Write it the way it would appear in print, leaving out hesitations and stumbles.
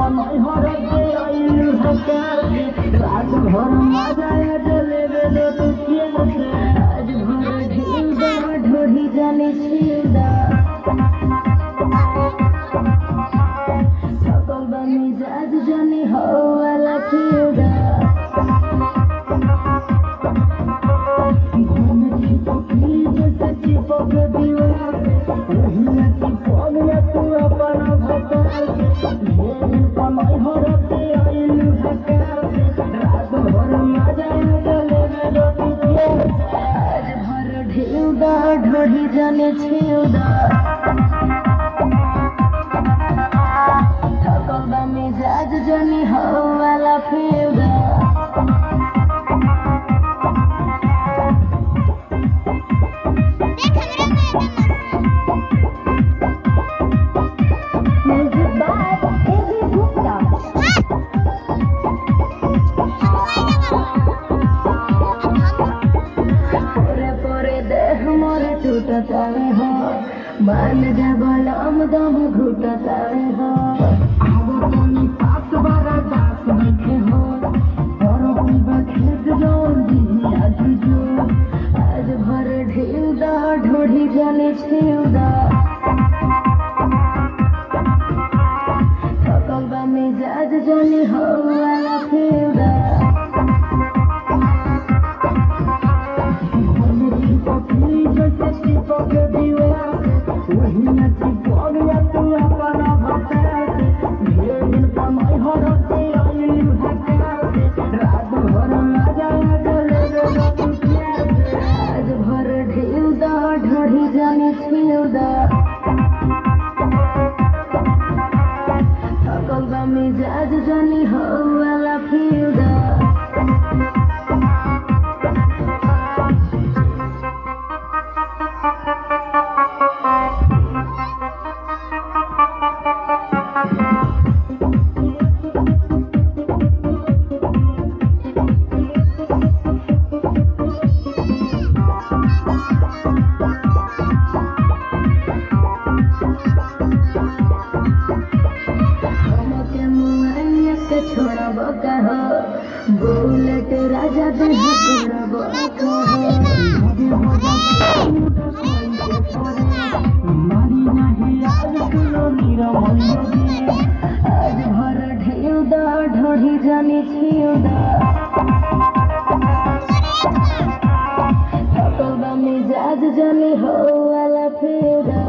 कमाई हरते आइलू हकार रात भर मजा जले बेलो तू किए आज भर ढीलदा ढोढ़ी जाने छिलदा सकल बनी जाज जाने हो वाला खिलदा घूमे चिपकी जैसे चिपक दीवार की पगला तू अपना भकार कमाई हरते आइलू हकार रात भर मजा जले बेलो तू किए आज भर ढीलदा ढोढ़ी जाने छिलदा मिजाज जनी हो वाला फेवदा टूटतावे हो मान जा बलम दम घुटतावे हो आगो तनी पास बारा दास बैठे हो और पीबा खेत जोन दी आज जो आज भर ढीलदा ढोढ़ी जाने छिलदा सकल बा मिजाज जाने हो वाला फेवदा मिजाज जानी हो वाला फेवदा बुलेट राजा दे करबो मारी नहीं आज सुनो नीरव आज भर ढीलदा ढोढ़ी जाने छिलदा सकल मिजाज जाने हो वाला फेवदा